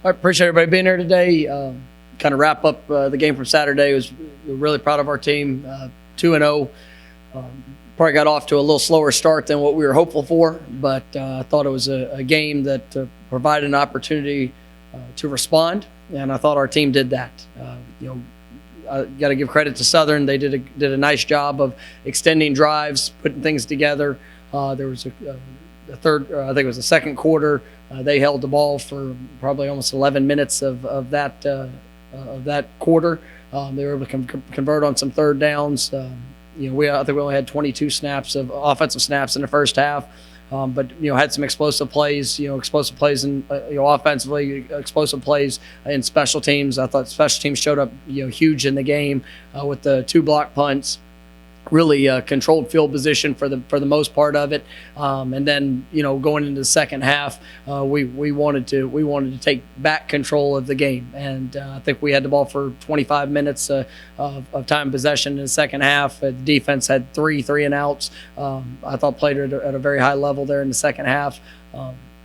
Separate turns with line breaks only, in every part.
I appreciate everybody being here today. Kind of wrap up the game from Saturday. We're really proud of our team, 2-0. Probably got off to a little slower start than what we were hopeful for, but I thought it was a game that provided an opportunity to respond, and I thought our team did that. I got to give credit to Southern. They did a nice job of extending drives, putting things together. There was the third, I think it was the second quarter. They held the ball for probably almost 11 minutes of that quarter. They were able to convert on some third downs. I think we only had 22 snaps of offensive snaps in the first half, but had some explosive plays. Explosive plays in offensively, explosive plays in special teams. I thought special teams showed up huge in the game with the 2 block punts. Really controlled field position for the most part of it, and then going into the second half, we wanted to take back control of the game, and I think we had the ball for 25 minutes of time possession in the second half. The defense had three and outs. I thought played at a very high level there in the second half.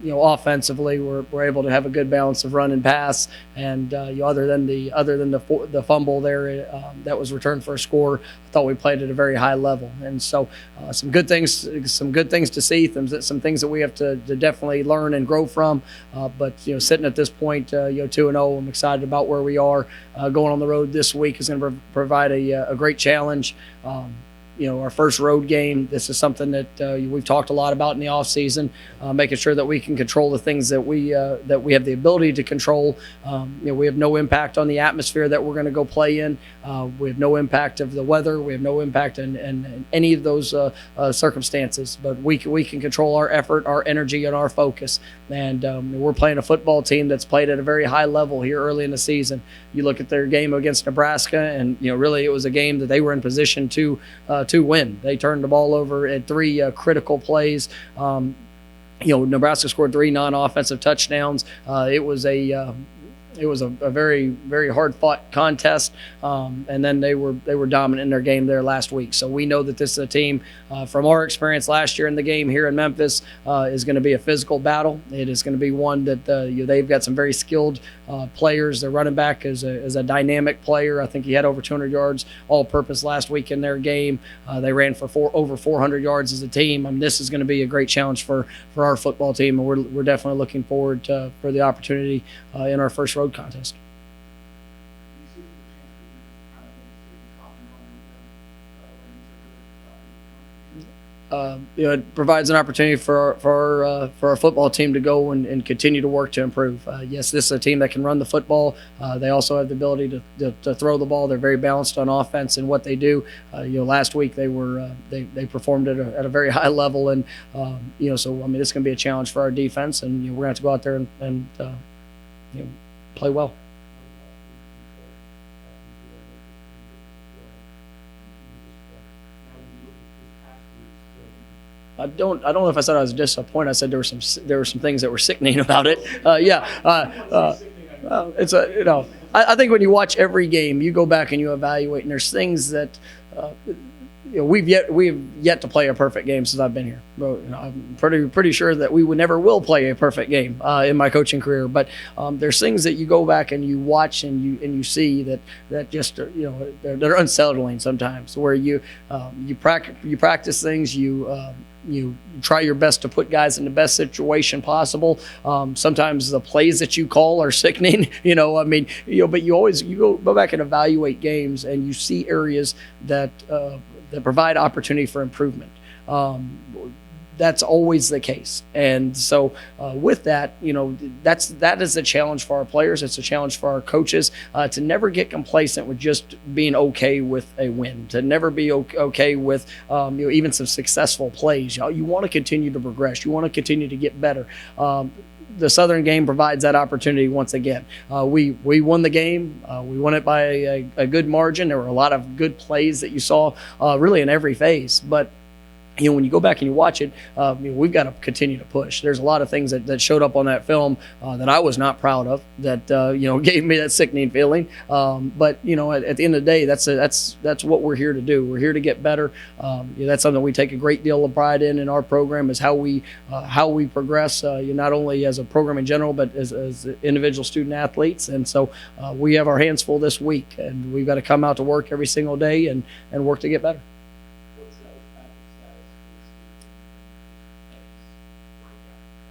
Offensively, we're able to have a good balance of run and pass, and other than the fumble there that was returned for a score, I thought we played at a very high level. And so some good things to see, some things that we have to definitely learn and grow from. But sitting at this point, 2-0, I'm excited about where we are. Going on the road this week is going to provide a great challenge. Our first road game. This is something that we've talked a lot about in the off season, making sure that we can control the things that we have the ability to control. We have no impact on the atmosphere that we're going to go play in. We have no impact of the weather. We have no impact in any of those circumstances. But we can control our effort, our energy, and our focus. And we're playing a football team that's played at a very high level here early in the season. You look at their game against Nebraska, and really it was a game that they were in position to win. They turned the ball over at 3 critical plays. Nebraska scored 3 non-offensive touchdowns. It was a very, very hard-fought contest, and then they were dominant in their game there last week. So we know that this is a team, from our experience last year in the game here in Memphis, is going to be a physical battle. It is going to be one that they've got some very skilled players. Their running back is a dynamic player. I think he had over 200 yards all-purpose last week in their game. They ran for over 400 yards as a team. I mean, this is going to be a great challenge for our football team, and we're definitely looking forward for the opportunity in our first road contest. It provides an opportunity for our football team to go and continue to work to improve. Yes, this is a team that can run the football. They also have the ability to throw the ball. They're very balanced on offense in what they do. Last week they performed at a very high level, and so I mean it's going to be a challenge for our defense, and we're going to have to go out there and play well. I don't know if I said I was disappointed. I said there were some things that were sickening about it. It's I think when you watch every game, you go back and you evaluate, and there's things that we've yet to play a perfect game since I've been here. I'm pretty sure that we never will play a perfect game in my coaching career. But there's things that you go back and you watch and you see that just they're unsettling sometimes. Where you practice things, you try your best to put guys in the best situation possible. Sometimes the plays that you call are sickening, but you always go back and evaluate games, and you see areas that provide opportunity for improvement. That's always the case. And so with that, that is a challenge for our players. It's a challenge for our coaches to never get complacent with just being okay with a win, to never be okay with even some successful plays. You want to continue to progress. You want to continue to get better. The Southern game provides that opportunity once again. We won the game. We won it by a good margin. There were a lot of good plays that you saw really in every phase. But when you go back and you watch it, we've got to continue to push. There's a lot of things that showed up on that film that I was not proud of, that gave me that sickening feeling. But at the end of the day, that's what we're here to do. We're here to get better. That's something we take a great deal of pride in our program, is how we progress. Not only as a program in general, but as individual student athletes. And so we have our hands full this week, and we've got to come out to work every single day and work to get better.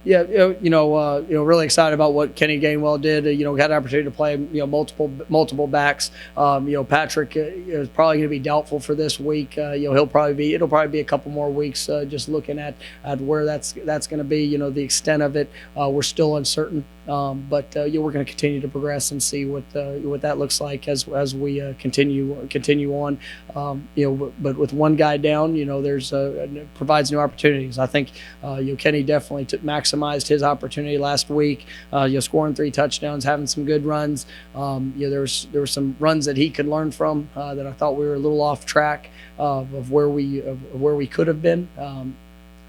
Yeah, really excited about what Kenny Gainwell did. Got an opportunity to play, multiple backs. Patrick is probably going to be doubtful for this week. It'll probably be a couple more weeks. Just looking at where that's going to be. The extent of it, we're still uncertain. But we're going to continue to progress and see what that looks like as we continue on. But with one guy down, there's provides new opportunities. I think Kenny definitely maximized his opportunity last week. Scoring 3 touchdowns, having some good runs. There were some runs that he could learn from that I thought we were a little off track of where we could have been.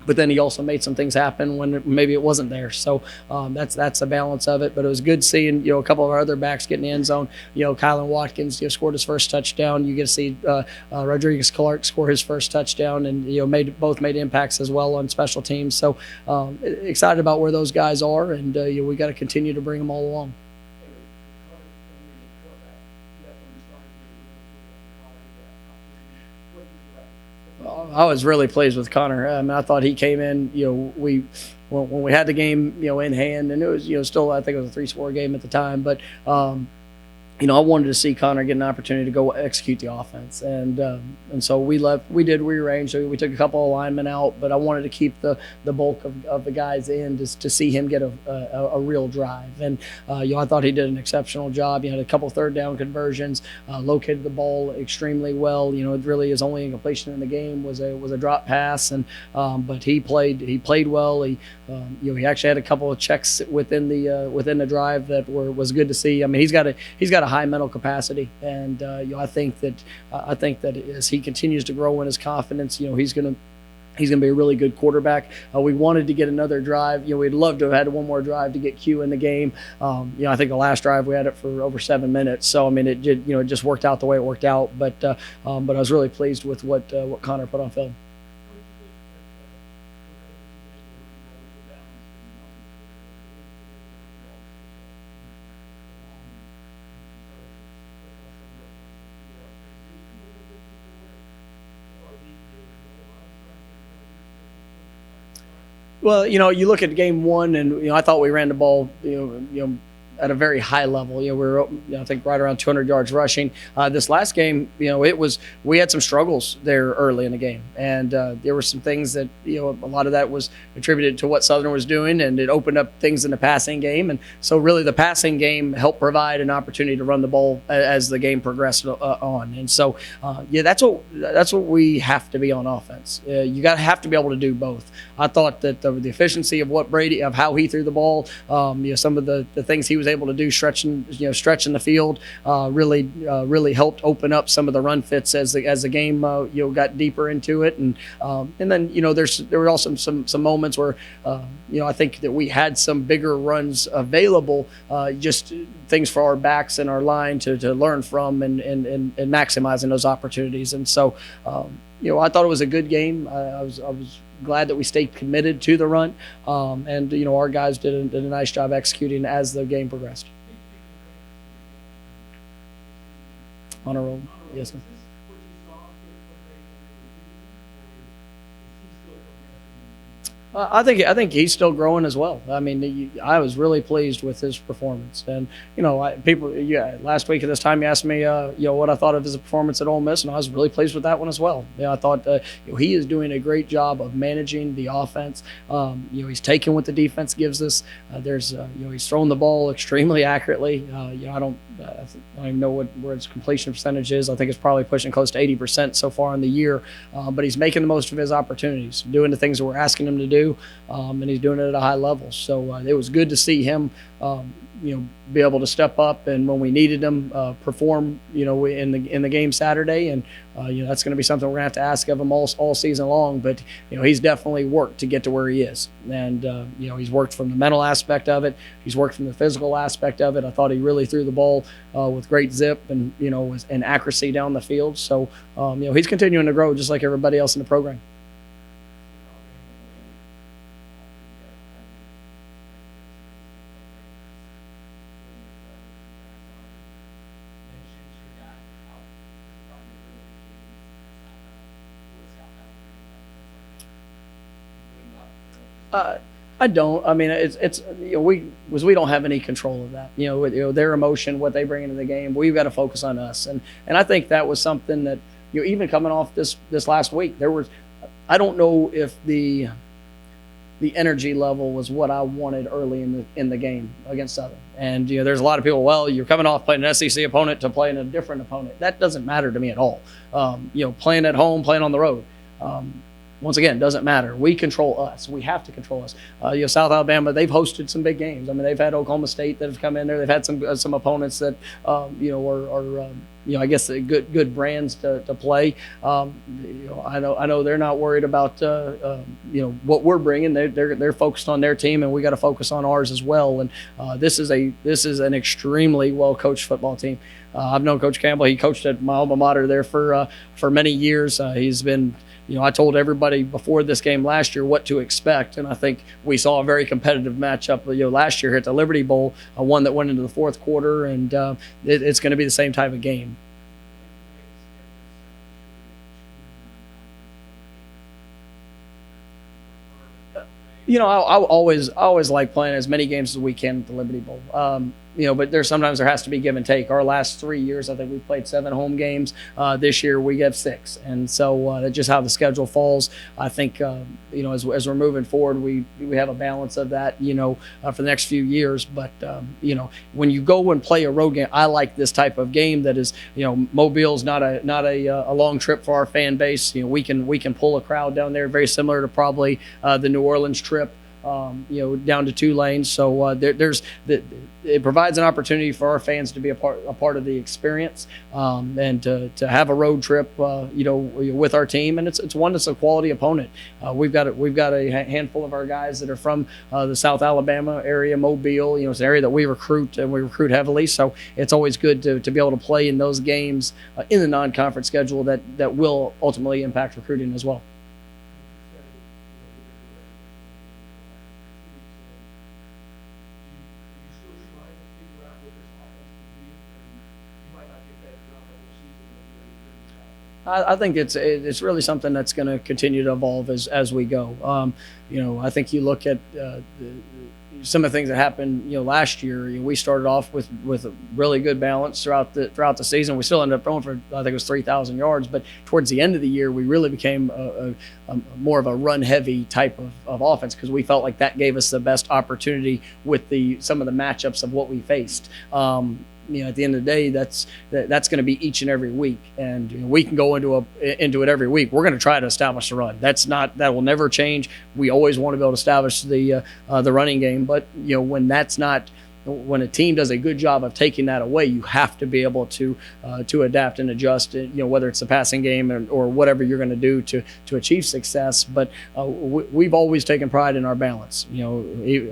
But then he also made some things happen when maybe it wasn't there. So that's a balance of it. But it was good seeing a couple of our other backs get in the end zone. Kylan Watkins scored his first touchdown. You get to see Rodriguez Clark score his first touchdown, and both made impacts as well on special teams. So excited about where those guys are, and we got to continue to bring them all along. I was really pleased with Connor. I thought he came in. When we had the game, in hand, and it was, still, I think it was a 3-score game at the time, but I wanted to see Connor get an opportunity to go execute the offense, and so we rearranged. So we took a couple of linemen out, but I wanted to keep the bulk of the guys in to see him get a real drive. And I thought he did an exceptional job. He had a couple third down conversions, located the ball extremely well. It really is only incompletion in the game was a drop pass, and but he played well. He actually had a couple of checks within the drive that was good to see. He's got a high mental capacity, and I think that as he continues to grow in his confidence, he's going to be a really good quarterback. We wanted to get another drive. We'd love to have had one more drive to get Q in the game. I think the last drive we had it for over 7 minutes. So it did, it just worked out the way it worked out. But I was really pleased with what Connor put on film. Well, you look at game 1, and I thought we ran the ball, at a very high level. We were, I think, right around 200 yards rushing. This last game, we had some struggles there early in the game, and there were some things that, a lot of that was attributed to what Southern was doing, and it opened up things in the passing game. And so really the passing game helped provide an opportunity to run the ball as the game progressed on. And so, that's what we have to be on offense. You have to be able to do both. I thought that the efficiency of how he threw the ball, some of the things he was able to do stretching the field really helped open up some of the run fits as the game got deeper into it. And then there were also some moments where I think that we had some bigger runs available, just things for our backs and our line to learn from and maximizing those opportunities. And so I thought it was a good game. I was glad that we stayed committed to the run, and our guys did a nice job executing as the game progressed. On a roll, yes, sir. I think he's still growing as well. I was really pleased with his performance, and last week at this time you asked me what I thought of his performance at Ole Miss, and I was really pleased with that one as well. I thought he is doing a great job of managing the offense. He's taking what the defense gives us. He's throwing the ball extremely accurately. I don't even know where his completion percentage is. I think it's probably pushing close to 80% so far in the year. But he's making the most of his opportunities, doing the things that we're asking him to do, and he's doing it at a high level. So it was good to see him, be able to step up and when we needed them, perform, in the game Saturday. And, that's going to be something we're going to have to ask of him all season long. But, he's definitely worked to get to where he is. And, he's worked from the mental aspect of it. He's worked from the physical aspect of it. I thought he really threw the ball with great zip and, and accuracy down the field. So, he's continuing to grow just like everybody else in the program. I don't. I mean, it's we don't have any control of that. Their emotion, what they bring into the game. We've got to focus on us, and I think that was something that even coming off this last week, there was. I don't know if the energy level was what I wanted early in the game against Southern. And there's a lot of people. Well, you're coming off playing an SEC opponent to playing a different opponent. That doesn't matter to me at all. Playing at home, playing on the road. Once again, doesn't matter. We control us. We have to control us. South Alabama, they've hosted some big games. I mean, they've had Oklahoma State that have come in there. They've had some opponents that are I guess good brands to play. I know they're not worried about what we're bringing. They're focused on their team, and we got to focus on ours as well. And this is an extremely well coached football team. I've known Coach Campbell. He coached at my alma mater there for many years. He's been. I told everybody before this game last year what to expect, and I think we saw a very competitive matchup. Last year here at the Liberty Bowl, one that went into the fourth quarter, and it's going to be the same type of game. I always like playing as many games as we can at the Liberty Bowl. But sometimes there has to be give and take. Our last 3 years, I think we played 7 home games. This year we get 6, and so that's just how the schedule falls. I think as we're moving forward, we have a balance of that for the next few years. But when you go and play a road game, I like this type of game that is Mobile's not a long trip for our fan base. We can pull a crowd down there, very similar to probably the New Orleans trip. Down to 2 lanes. So it provides an opportunity for our fans to be a part of the experience and to have a road trip, with our team. And it's one that's a quality opponent. We've got a handful of our guys that are from the South Alabama area, Mobile. It's an area that we recruit heavily. So it's always good to be able to play in those games in the non-conference schedule that will ultimately impact recruiting as well. I think it's really something that's going to continue to evolve as we go. I think you look at some of the things that happened, last year. We started off with a really good balance throughout the season. We still ended up throwing for, I think it was 3,000 yards, but towards the end of the year, we really became a more of a run-heavy type of offense because we felt like that gave us the best opportunity with some of the matchups of what we faced. At the end of the day, that's going to be each and every week, and we can go into it every week. We're going to try to establish the run. That will never change. We always want to be able to establish the running game, but when a team does a good job of taking that away, you have to be able to adapt and adjust. Whether it's the passing game or whatever you're going to do to achieve success. But we've always taken pride in our balance.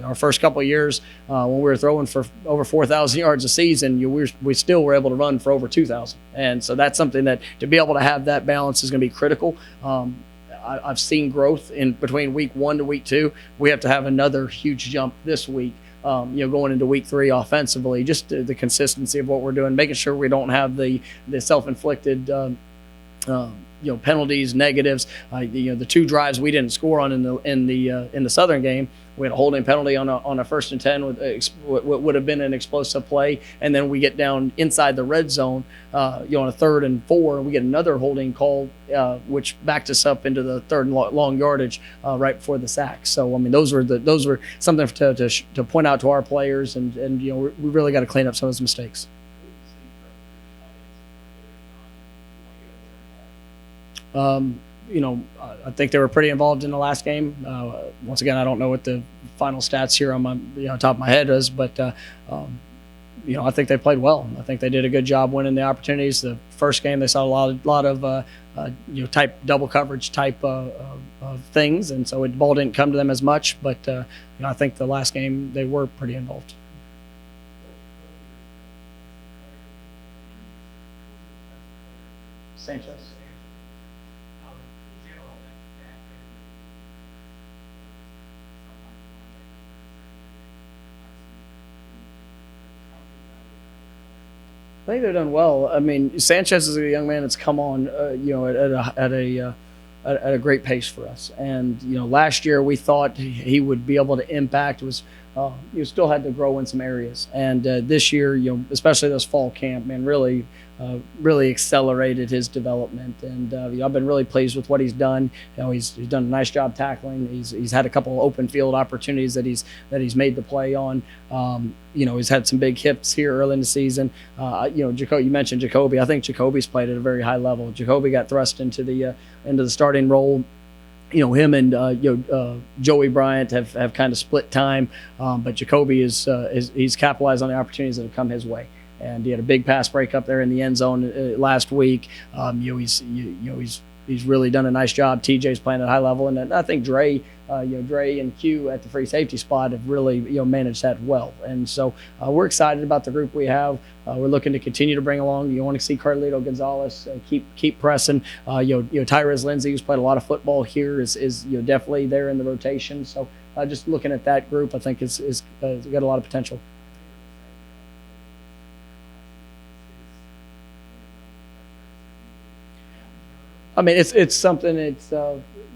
Our first couple of years when we were throwing for over 4,000 yards a season, we still were able to run for over 2,000. And so that's something that to be able to have that balance is going to be critical. I've seen growth in between week 1 to week 2. We have to have another huge jump this week. Going into week 3 offensively, just the consistency of what we're doing, making sure we don't have the self-inflicted penalties, negatives. The 2 drives we didn't score on in the Southern game. We had a holding penalty on a 1st and 10 with what would have been an explosive play, and then we get down inside the red zone, on a 3rd and 4, and we get another holding call, which backed us up into the 3rd and long yardage right before the sack. So those were something to point out to our players, and we really got to clean up some of those mistakes. I think they were pretty involved in the last game. Once again, I don't know what the final stats here on my top of my head is, but I think they played well. I think they did a good job winning the opportunities. The first game they saw a lot of type double coverage type of things, and so the ball didn't come to them as much. But I think the last game they were pretty involved. Sanchez. I think they've done well. I mean, Sanchez is a young man that's come on, at a great pace for us. And last year we thought he would be able to impact. You still had to grow in some areas. And this year, especially this fall camp, man, really accelerated his development. And I've been really pleased with what he's done. He's done a nice job tackling. He's had a couple of open field opportunities that he's made the play on. He's had some big hits here early in the season. You mentioned Jacoby. I think Jacoby's played at a very high level. Jacoby got thrust into the starting role. Him and Joey Bryant have kind of split time, but Jacoby he's capitalized on the opportunities that have come his way. And he had a big pass break up there in the end zone last week. He's really done a nice job. TJ's playing at a high level, and I think Dre and Q at the free safety spot have really managed that well. And so we're excited about the group we have. We're looking to continue to bring along. You want to see Carlito Gonzalez keep pressing. Tyrese Lindsey, who's played a lot of football here, is definitely there in the rotation. So just looking at that group, I think is got a lot of potential. I mean, it's something.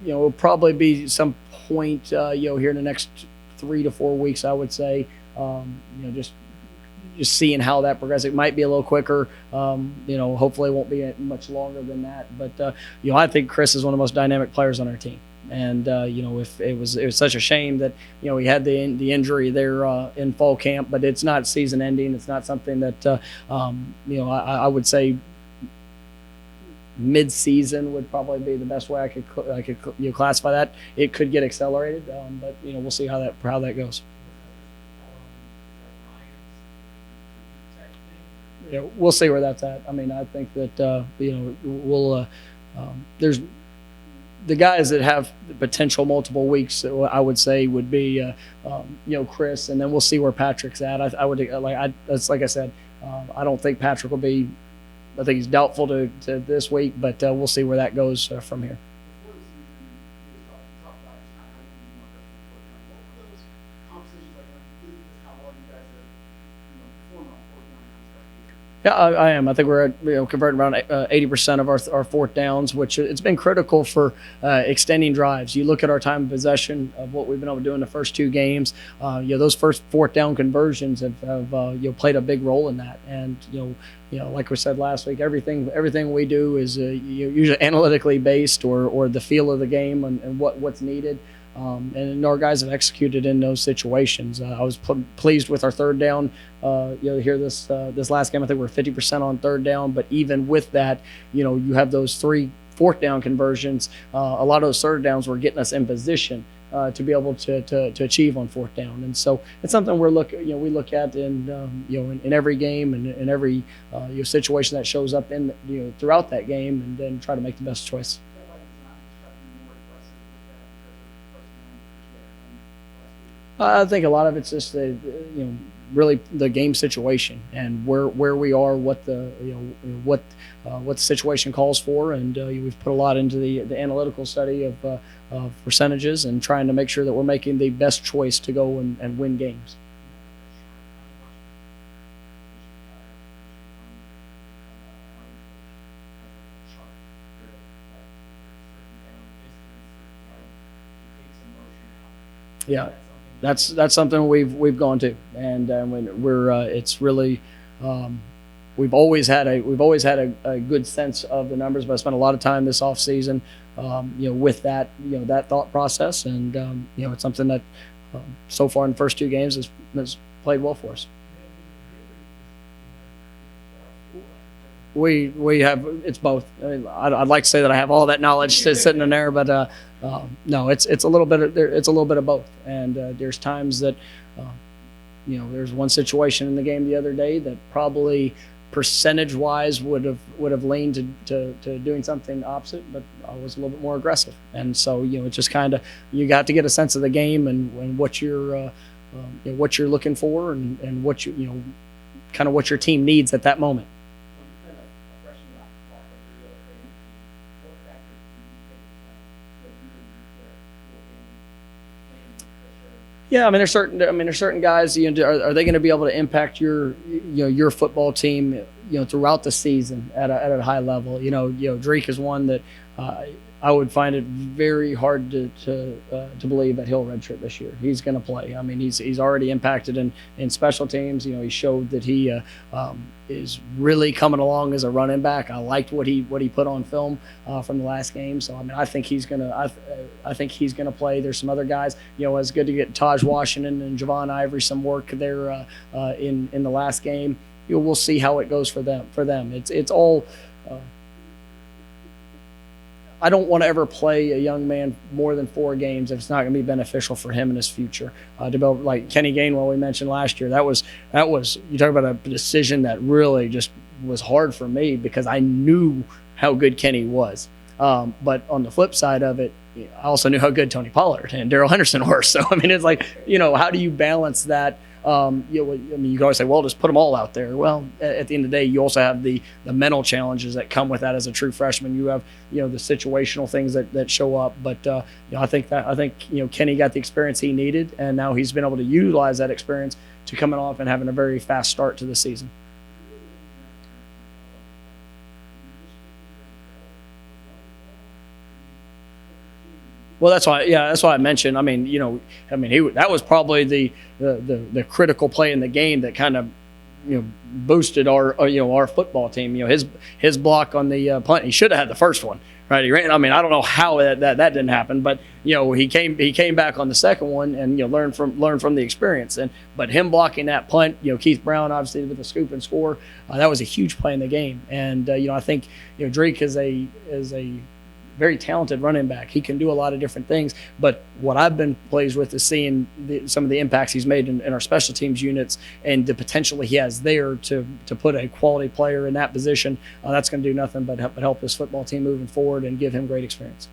It'll probably be some point here in the next 3 to 4 weeks, I would say. Just seeing how that progresses. It might be a little quicker. Hopefully it won't be much longer than that. But I think Chris is one of the most dynamic players on our team. And if it was such a shame that he had the injury there in fall camp, but it's not season ending. It's not something that I would say mid-season would probably be the best way I could classify that. It could get accelerated, but we'll see how that goes. We'll see where that's at. I mean, I think that we'll there's the guys that have the potential multiple weeks. I would say would be Chris, and then we'll see where Patrick's at. That's like I said. I don't think Patrick will be. I think he's doubtful to this week, but we'll see where that goes from here. Yeah, I am. I think we're at converting around 80% of our fourth downs, which it's been critical for extending drives. You look at our time of possession of what we've been able to do in the first 2 games. Those first fourth down conversions have played a big role in that. And like we said last week, everything we do is usually analytically based or the feel of the game and what's needed. And our guys have executed in those situations. I was pleased with our third down. Here this last game, I think we're 50% on third down. But even with that, you have those 3 fourth down conversions. A lot of those third downs were getting us in position to be able to achieve on fourth down. And so it's something we look at in every game and in every situation that shows up in throughout that game, and then try to make the best choice. I think a lot of it's just really the game situation and where we are, what the situation calls for, and we've put a lot into the analytical study of percentages and trying to make sure that we're making the best choice to go and win games. Yeah. That's something we've gone to, and when it's really we've always had a good sense of the numbers, but I spent a lot of time this off season with that that thought process, and it's something that so far in the first 2 games has played well for us. we have it's both. I mean, I'd like to say that I have all that knowledge sitting in there, but no, it's a little bit of both. And there's times that there's one situation in the game the other day that probably percentage-wise would have leaned to doing something opposite, but I was a little bit more aggressive. And so it's just kind of you got to get a sense of the game and what you're looking for and what kind of what your team needs at that moment. Yeah, I mean, there's certain guys. Are they going to be able to impact your football team, throughout the season at a high level? Drake is one that I would find it very hard to believe that he'll redshirt this year. He's going to play. I mean, he's already impacted in special teams. He showed that he is really coming along as a running back. I liked what he put on film from the last game. So I mean, I think he's gonna play. There's some other guys. It's good to get Taj Washington and Javon Ivory some work there in the last game. We'll see how it goes for them. It's all. I don't want to ever play a young man more than 4 games if it's not going to be beneficial for him in his future. To be able, like Kenny Gainwell we mentioned last year, that was you talk about a decision that really just was hard for me because I knew how good Kenny was. But on the flip side of it, I also knew how good Tony Pollard and Darrell Henderson were. So I mean, it's like how do you balance that? You can always say, well, just put them all out there. Well, at the end of the day, you also have the mental challenges that come with that as a true freshman. You have the situational things that show up. But I think Kenny got the experience he needed, and now he's been able to utilize that experience to coming off and having a very fast start to the season. Well, that's why I mentioned. I mean, that was probably the critical play in the game that kind of boosted our football team. His block on the punt, he should have had the first one, right? He ran. I mean, I don't know how that didn't happen, but he came back on the second one and learned from the experience. But him blocking that punt, Keith Brown obviously with the scoop and score, that was a huge play in the game. And I think Drake is a very talented running back. He can do a lot of different things, but what I've been pleased with is seeing some of the impacts he's made in our special teams units and the potential he has there to put a quality player in that position. That's going to do nothing but help this football team moving forward and give him great experience.